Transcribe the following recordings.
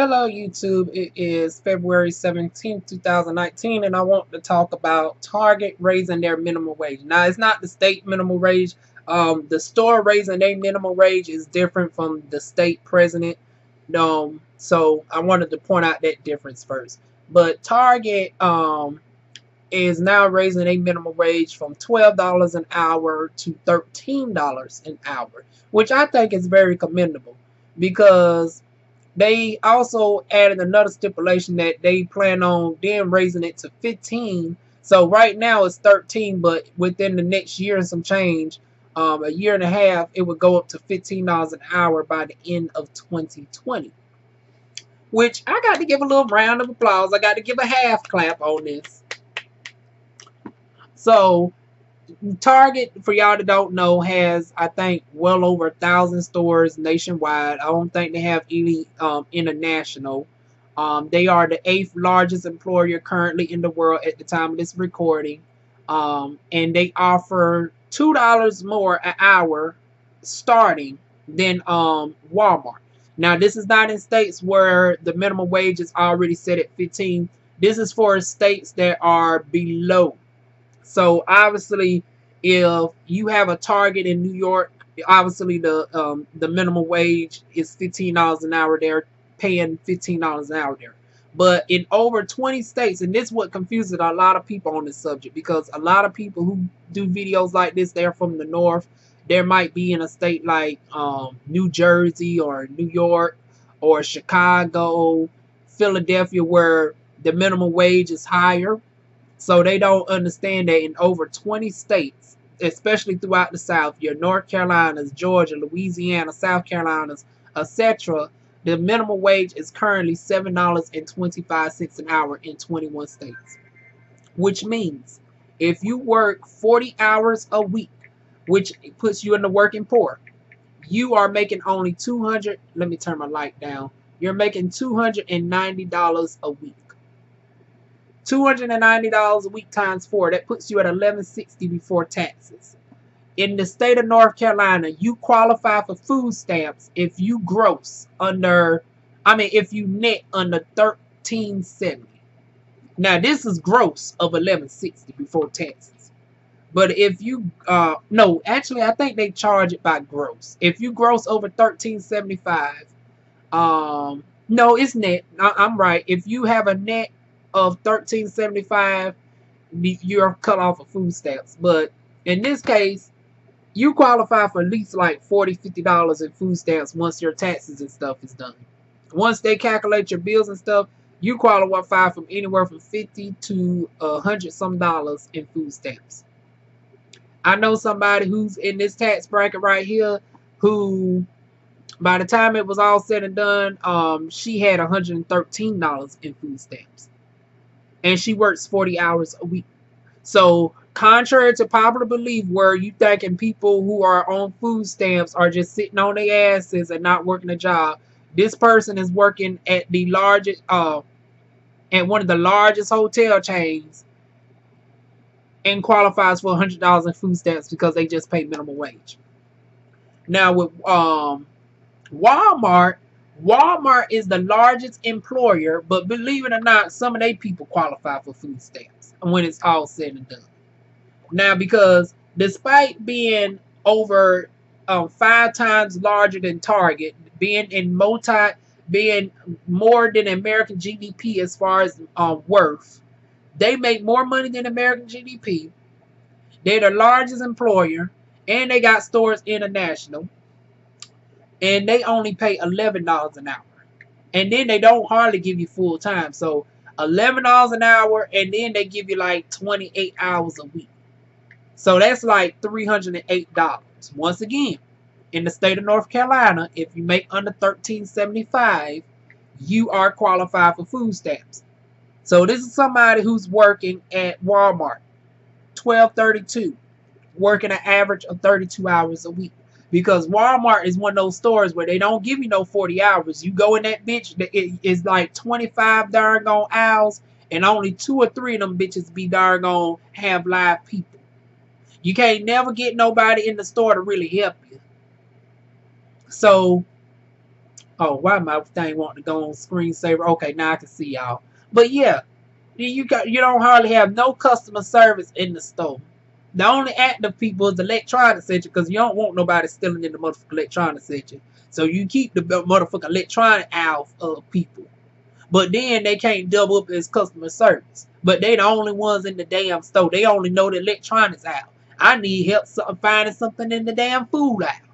Hello YouTube, it is February 17th, 2019, and I want to talk about Target raising their minimum wage. Now, it's not the state minimum wage. The store raising their minimum wage is different from the state president. So I wanted to point out that difference first. But Target is now raising a minimum wage from $12 an hour to $13 an hour, which I think is very commendable because they also added another stipulation that they plan on then raising it to 15. So right now it's 13, but within the next year and some change, a year and a half, it would go up to $15 an hour by the end of 2020. Which I got to give a little round of applause. I got to give a half clap on this. So Target, for y'all that don't know, has I think well over 1,000 stores nationwide. I don't think they have any international. They are the 8th largest employer currently in the world at the time of this recording, and they offer $2 more an hour starting than Walmart. Now, this is not in states where the minimum wage is already set at 15. This is for states that are below. So obviously, if you have a Target in New York, obviously the minimum wage is $15 an hour. They're paying $15 an hour there. But in over 20 states, and this is what confuses a lot of people on this subject, because a lot of people who do videos like this, they're from the north. There might be in a state like New Jersey or New York or Chicago, Philadelphia, where the minimum wage is higher. So they don't understand that in over 20 states, especially throughout the South, your North Carolinas, Georgia, Louisiana, South Carolinas, etc., the minimum wage is currently $7.25 an hour in 21 states. Which means if you work 40 hours a week, which puts you in the working poor, you are making only 200. Let me turn my light down. You're making $290 a week. $290 a week times 4, that puts you at $11.60 before taxes. In the state of North Carolina, you qualify for food stamps if you if you net under $13.70. Now this is gross of $11.60 before taxes. But if you no, actually I think they charge it by gross. If you gross over $13.75, no, it's net. I'm right. If you have a net of $13.75, you're cut off of food stamps. But in this case, you qualify for at least like $40-50 in food stamps once your taxes and stuff is done. Once they calculate your bills and stuff, you qualify from anywhere from $50 to $100 some dollars in food stamps. I know somebody who's in this tax bracket right here who, by the time it was all said and done, she had $113 in food stamps. And she works 40 hours a week. So contrary to popular belief, where you thinking people who are on food stamps are just sitting on their asses and not working a job, this person is working at the largest at one of the largest hotel chains and qualifies for $100 in food stamps because they just pay minimum wage. Now with Walmart is the largest employer, but believe it or not, some of their people qualify for food stamps when it's all said and done. Now, because despite being over 5 times larger than Target, being more than American GDP as far as worth, they make more money than American GDP. They're the largest employer, and they got stores international. And they only pay $11 an hour. And then they don't hardly give you full time. So $11 an hour, and then they give you like 28 hours a week. So that's like $308. Once again, in the state of North Carolina, if you make under $13.75, you are qualified for food stamps. So this is somebody who's working at Walmart, $12.32, working an average of 32 hours a week. Because Walmart is one of those stores where they don't give you no 40 hours. You go in that bitch, it is like 25 darn aisles, and only 2 or 3 of them bitches be darn have live people. You can't never get nobody in the store to really help you. So, Oh, why my thing want to go on screensaver? Okay, now I can see y'all. But yeah, you don't hardly have no customer service in the store. The only active people is the electronics section because you don't want nobody stealing in the motherfucking electronics section. So you keep the motherfucking electronic out of people. But then they can't double up as customer service. But they the only ones in the damn store. They only know the electronics aisle. I need help finding something in the damn food aisle.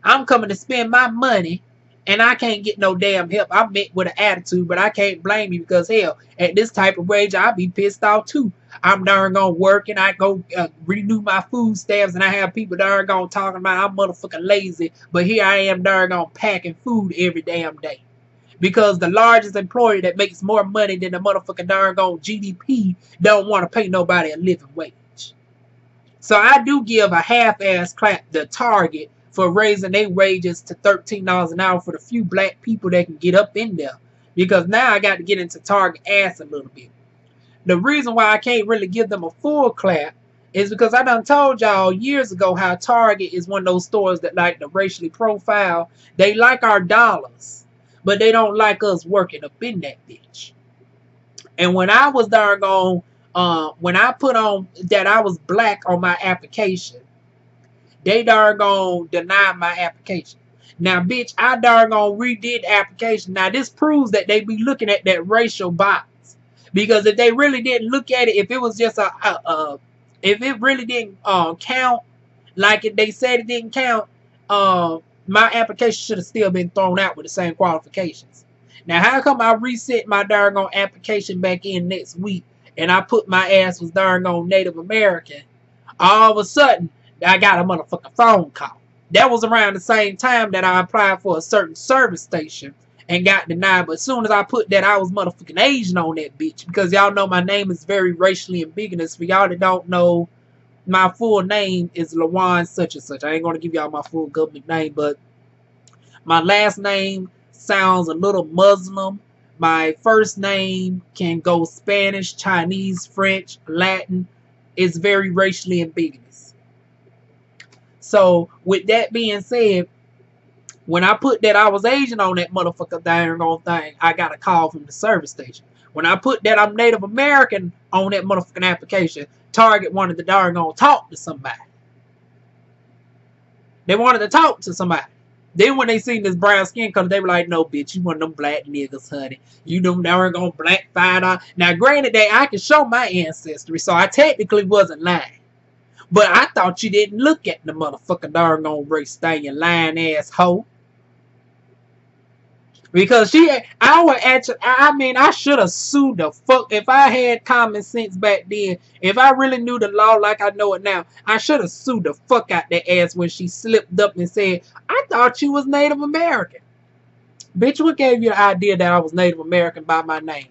I'm coming to spend my money and I can't get no damn help. I'm met with an attitude, but I can't blame you because hell, at this type of wage, I'll be pissed off too. I'm darn gonna work and I go renew my food stamps and I have people darn gonna talking about I'm motherfucking lazy, but here I am darn gonna packing food every damn day. Because the largest employer that makes more money than the motherfucking darn gone GDP don't want to pay nobody a living wage. So I do give a half-ass clap to Target for raising their wages to $13 an hour for the few black people that can get up in there. Because now I got to get into Target ass a little bit. The reason why I can't really give them a full clap is because I done told y'all years ago how Target is one of those stores that like to racially profile. They like our dollars, but they don't like us working up in that bitch. And when I was darn when I put on that I was black on my application, they darn deny my application. Now, bitch, I darn redid the application. Now, this proves that they be looking at that racial box. Because if they really didn't look at it, if it was just if it really didn't count, like if they said it didn't count, my application should have still been thrown out with the same qualifications. Now, how come I reset my darn application back in next week and I put my ass was darn Native American? All of a sudden, I got a motherfucking phone call. That was around the same time that I applied for a certain service station and got denied. But as soon as I put that I was motherfucking Asian on that bitch, because y'all know my name is very racially ambiguous. For y'all that don't know, my full name is Lawan such and such. I ain't going to give y'all my full government name, but my last name sounds a little Muslim. My first name can go Spanish, Chinese, French, Latin. It's very racially ambiguous. So with that being said, when I put that I was Asian on that motherfucker darn thing, I got a call from the service station. When I put that I'm Native American on that motherfucking application, Target wanted to darn talk to somebody. They wanted to talk to somebody. Then when they seen this brown skin color, they were like, no, bitch, you one of them black niggas, honey. You them darn black $5. Now, granted, I can show my ancestry, so I technically wasn't lying. But I thought you didn't look at the motherfucking darn race thing, you lying ass hoe. Because I should have sued the fuck. If I had common sense back then, if I really knew the law like I know it now, I should have sued the fuck out that ass when she slipped up and said, I thought you was Native American. Bitch, what gave you the idea that I was Native American by my name?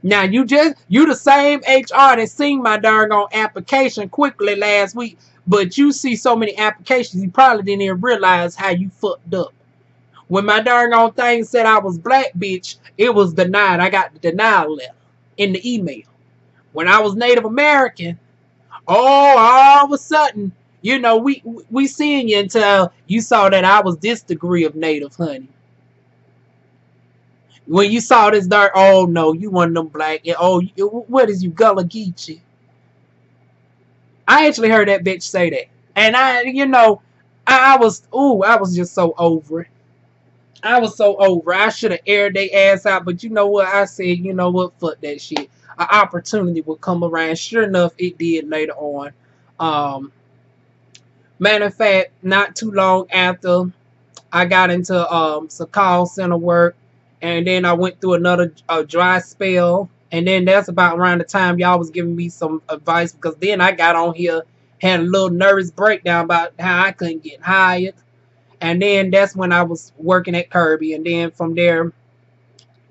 Now, you the same HR that seen my darn application quickly last week, but you see so many applications, you probably didn't even realize how you fucked up. When my darn thing said I was black, bitch, it was denied. I got the denial letter in the email. When I was Native American, all of a sudden, you know, we seeing you until you saw that I was this degree of Native, honey. When you saw this dark, oh no, you one of them black. Oh, what is you, Gullah Geechee? I actually heard that bitch say that, and I was just so over it. I was so over. I should have aired their ass out, but you know what? I said, you know what? Fuck that shit. An opportunity will come around. Sure enough, it did later on. Matter of fact, not too long after I got into some call center work, and then I went through another dry spell, and then that's about around the time y'all was giving me some advice, because then I got on here, had a little nervous breakdown about how I couldn't get hired. And then that's when I was working at Kirby. And then from there,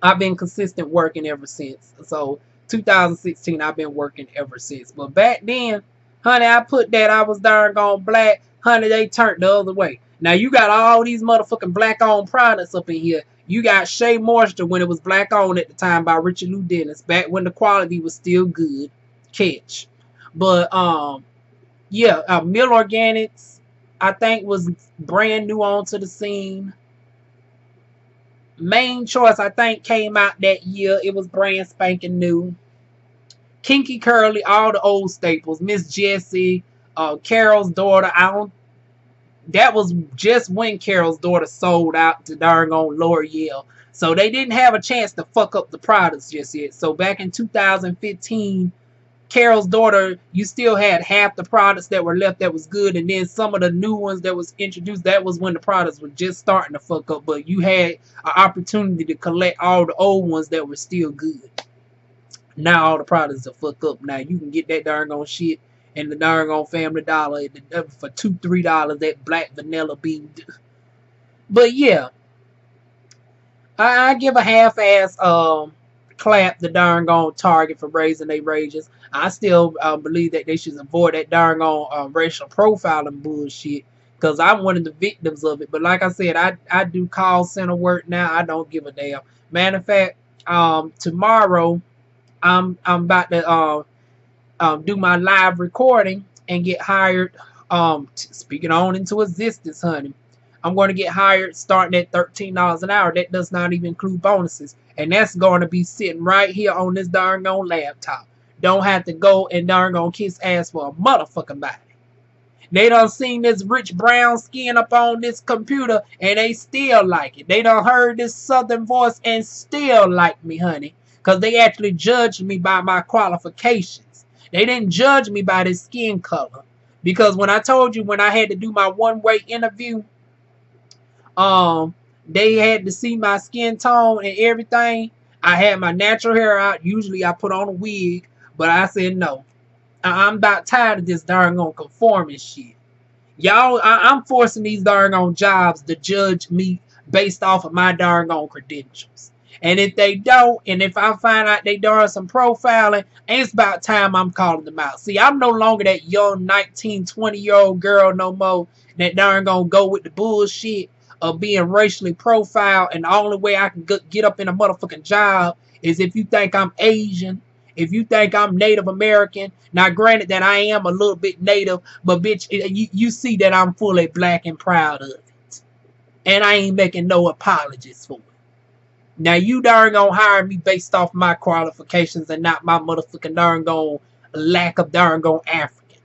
I've been consistent working ever since. So 2016, I've been working ever since. But back then, honey, I put that I was darn black. Honey, they turned the other way. Now, you got all these motherfucking black-owned products up in here. You got Shea Moisture when it was black-owned at the time by Richard Lou Dennis. Back when the quality was still good. Catch. But, yeah, Mill Organics. I think was brand new onto the scene. Main Choice, I think, came out that year. It was brand spanking new. Kinky Curly, all the old staples. Miss Jessie, Carol's Daughter. I don't. That was just when Carol's Daughter sold out to darn on L'Oreal. So they didn't have a chance to fuck up the products just yet. So back in 2015, Carol's Daughter, you still had half the products that were left that was good, and then some of the new ones that was introduced, that was when the products were just starting to fuck up. But you had an opportunity to collect all the old ones that were still good. Now all the products are fuck up. Now you can get that darn on shit and the darn on Family Dollar for $2-3 that black vanilla bean. But yeah, I give a half-ass clap the darn on Target for raising their wages. I still believe that they should avoid that darn on racial profiling bullshit, because I'm one of the victims of it. But like I said, I do call center work now. I don't give a damn. Matter of fact, tomorrow I'm about to do my live recording and get hired. Speaking on into existence, honey. I'm going to get hired starting at $13 an hour. That does not even include bonuses. And that's going to be sitting right here on this darn on laptop. Don't have to go and darn on kiss ass for a motherfucking body. They done seen this rich brown skin up on this computer and they still like it. They done heard this southern voice and still like me, honey. Because they actually judged me by my qualifications. They didn't judge me by this skin color. Because when I told you when I had to do my one-way interview, they had to see my skin tone and everything. I had my natural hair out. Usually I put on a wig, but I said no. I'm about tired of this darn on conforming shit. Y'all, I'm forcing these darn on jobs to judge me based off of my darn on credentials. And if they don't, and if I find out they doing some profiling, it's about time I'm calling them out. See, I'm no longer that young 19, 20-year-old girl no more that darn gonna go with the bullshit of being racially profiled, and the only way I can get up in a motherfucking job is if you think I'm Asian, if you think I'm Native American. Now, granted that I am a little bit Native, but bitch, you see that I'm fully black and proud of it. And I ain't making no apologies for it. Now, you darn gonna hire me based off my qualifications and not my motherfucking darn gone lack of darn gone African.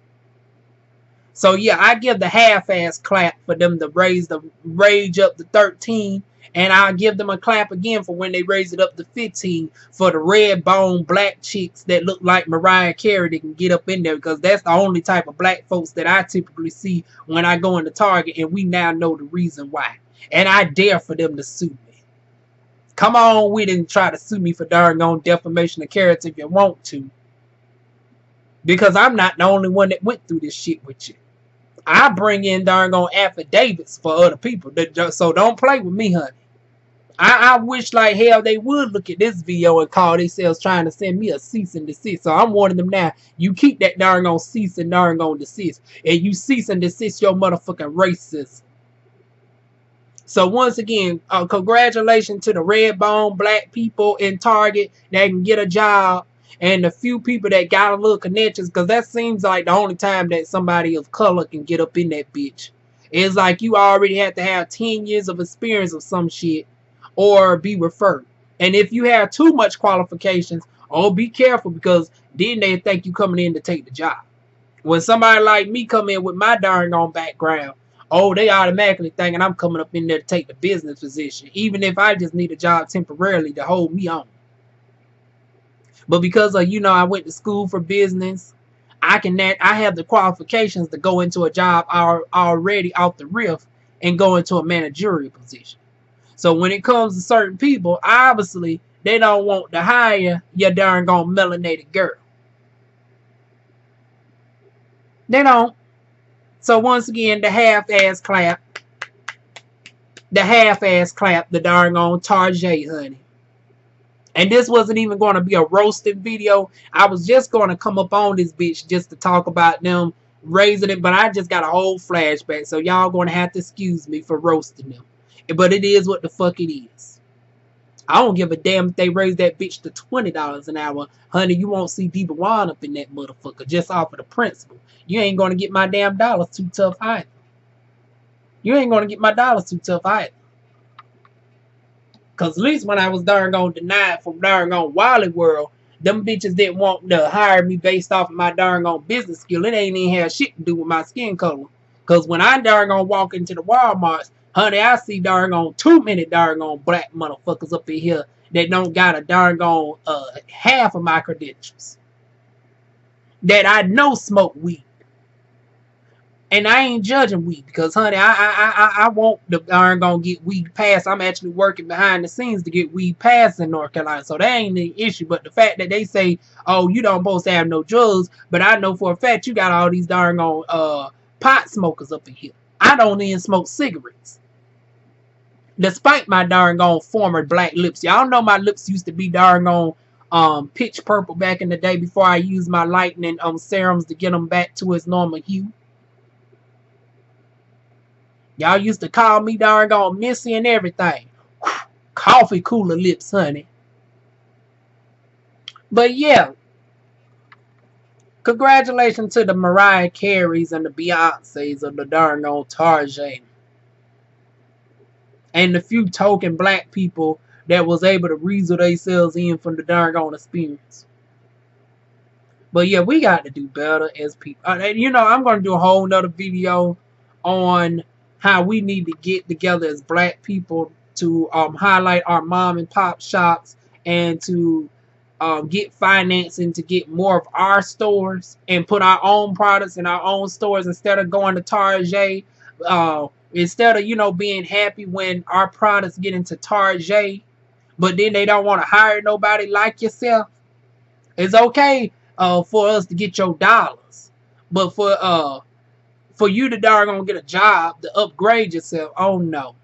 So yeah, I give the half-ass clap for them to raise the rage up to 13, and I'll give them a clap again for when they raise it up to 15 for the red bone black chicks that look like Mariah Carey that can get up in there, because that's the only type of black folks that I typically see when I go into Target, and we now know the reason why. And I dare for them to sue me. Come on with it and try to sue me for darn on defamation of character if you want to. Because I'm not the only one that went through this shit with you. I bring in darn on affidavits for other people. So don't play with me, honey. I wish like hell they would look at this video and call themselves trying to send me a cease and desist. So I'm warning them now. You keep that darn on cease and darn on desist. And you cease and desist your motherfucking racism. So once again, congratulations to the red bone black people in Target that can get a job. And the few people that got a little connections, because that seems like the only time that somebody of color can get up in that bitch. It's like you already have to have 10 years of experience of some shit or be referred. And if you have too much qualifications, be careful, because then they think you coming in to take the job. When somebody like me come in with my darn on background, they automatically thinking I'm coming up in there to take the business position, even if I just need a job temporarily to hold me on. But because of, I went to school for business, I have the qualifications to go into a job already off the riff and go into a managerial position. So when it comes to certain people, obviously they don't want to hire your darn gone melanated girl. They don't. So once again, the half-ass clap, the darn on Target, honey. And this wasn't even going to be a roasting video. I was just going to come up on this bitch just to talk about them raising it. But I just got a whole flashback. So y'all going to have to excuse me for roasting them. But it is what the fuck it is. I don't give a damn if they raise that bitch to $20 an hour. Honey, you won't see Diva Wan up in that motherfucker just off of the principle. You ain't going to get my damn dollars too tough either. You ain't gonna get my dollars too tough either. Cause at least when I was darn gonna denied from darn on Wally World, them bitches didn't want to hire me based off of my darn on business skill. It ain't even have shit to do with my skin color. Cause when I darn gonna walk into the Walmarts, honey, I see darn on too many darn on black motherfuckers up in here that don't got a darn on half of my credentials. That I know smoke weed. And I ain't judging weed because, honey, I want the darn gonna get weed passed. I'm actually working behind the scenes to get weed passed in North Carolina, so that ain't the issue. But the fact that they say, "Oh, you don't supposed to have no drugs," but I know for a fact you got all these darn on pot smokers up in here. I don't even smoke cigarettes, despite my darn on former black lips. Y'all know my lips used to be darn on pitch purple back in the day before I used my lightening serums to get them back to its normal hue. Y'all used to call me darn on Missy and everything. Coffee cooler lips, honey. But yeah, congratulations to the Mariah Careys and the Beyoncés of the darn on Tarjay. And the few token black people that was able to reason themselves in from the darn on experience. But yeah, we got to do better as people. And you know, I'm going to do a whole nother video on how we need to get together as black people to highlight our mom and pop shops and to get financing to get more of our stores and put our own products in our own stores instead of going to Target. Instead of, you know, being happy when our products get into Target, but then they don't want to hire nobody like yourself. It's okay for us to get your dollars, but for you to darn get a job to upgrade yourself, oh no.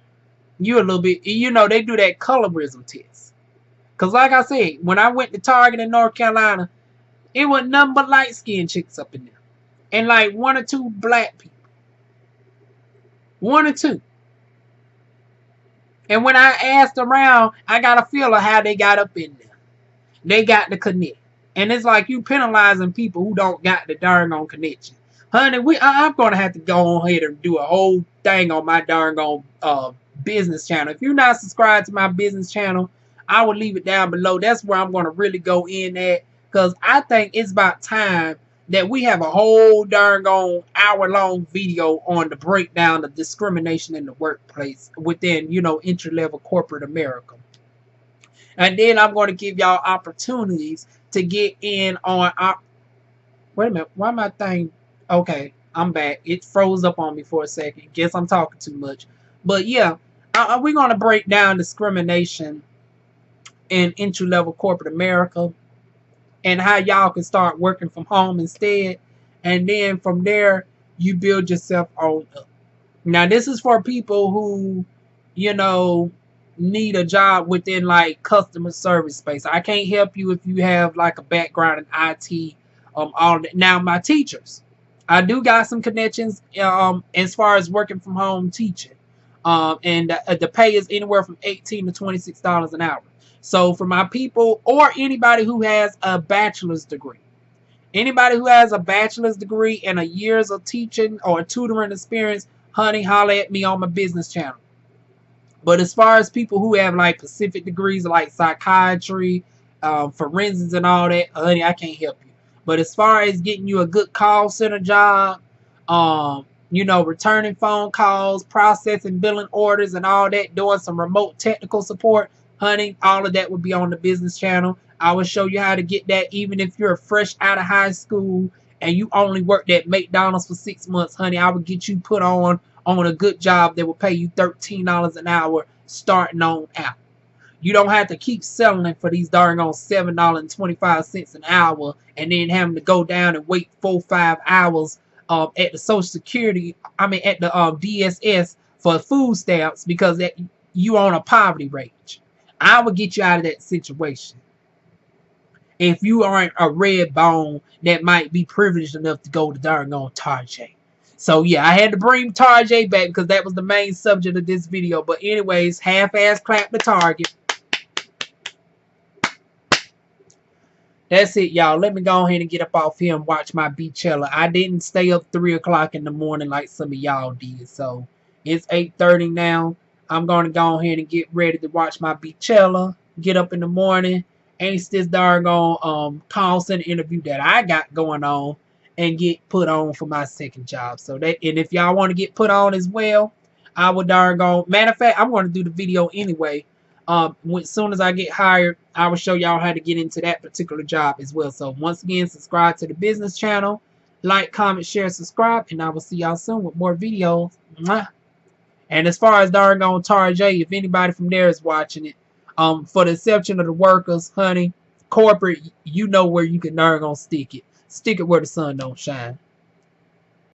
You a little bit, you know, they do that colorism test. Because like I said, when I went to Target in North Carolina, it was nothing but light-skinned chicks up in there. And like one or two black people. One or two. And when I asked around, I got a feel of how they got up in there. They got the connect. And it's like you penalizing people who don't got the darn on connection. Honey, I'm going to have to go ahead and do a whole thing on my darn on business channel. If you're not subscribed to my business channel, I will leave it down below. That's where I'm going to really go in at. Because I think it's about time that we have a whole darn on hour-long video on the breakdown of discrimination in the workplace within, you know, entry-level corporate America. And then I'm going to give y'all opportunities to get in on our... Wait a minute. Why my thing... Okay, I'm back. It froze up on me for a second. Guess I'm talking too much. But yeah, we're going to break down discrimination in entry-level corporate America and how y'all can start working from home instead. And then from there, you build yourself on up. Now, this is for people who, you know, need a job within like customer service space. I can't help you if you have like a background in IT. All that. Now, my teachers, I do got some connections as far as working from home teaching. And the pay is anywhere from $18 to $26 an hour. So for my people or anybody who has a bachelor's degree, anybody who has a bachelor's degree and a years of teaching or tutoring experience, honey, holler at me on my business channel. But as far as people who have like specific degrees like psychiatry, forensics and all that, honey, I can't help you. But as far as getting you a good call center job, you know, returning phone calls, processing billing orders and all that, doing some remote technical support, honey, all of that would be on the business channel. I will show you how to get that even if you're fresh out of high school and you only worked at McDonald's for 6 months, honey. I would get you put on a good job that will pay you $13 an hour starting on out. You don't have to keep selling it for these darn on $7.25 an hour and then having to go down and wait 4-5 hours at the Social Security, at the DSS for food stamps because that you on a poverty range. I would get you out of that situation. If you aren't a red bone that might be privileged enough to go to darn on Target. So yeah, I had to bring Target back because that was the main subject of this video. But anyways, half-ass clap to Target. That's it, y'all. Let me go ahead and get up off here and watch my Beachella. I didn't stay up 3 o'clock in the morning like some of y'all did. So It's 8:30 now. I'm gonna go ahead and get ready to watch my Beachella. Get up in the morning, ace this darn call center interview that I got going on, and get put on for my second job. So that, and if y'all want to get put on as well, I would matter of fact, I'm gonna do the video anyway. As soon as I get hired, I will show y'all how to get into that particular job as well. So once again, subscribe to the business channel, like, comment, share, subscribe, and I will see y'all soon with more videos. Mwah. And as far as Tarjay, if anybody from there is watching it, for the exception of the workers, honey, corporate, you know where you can stick it. Stick it where the sun don't shine.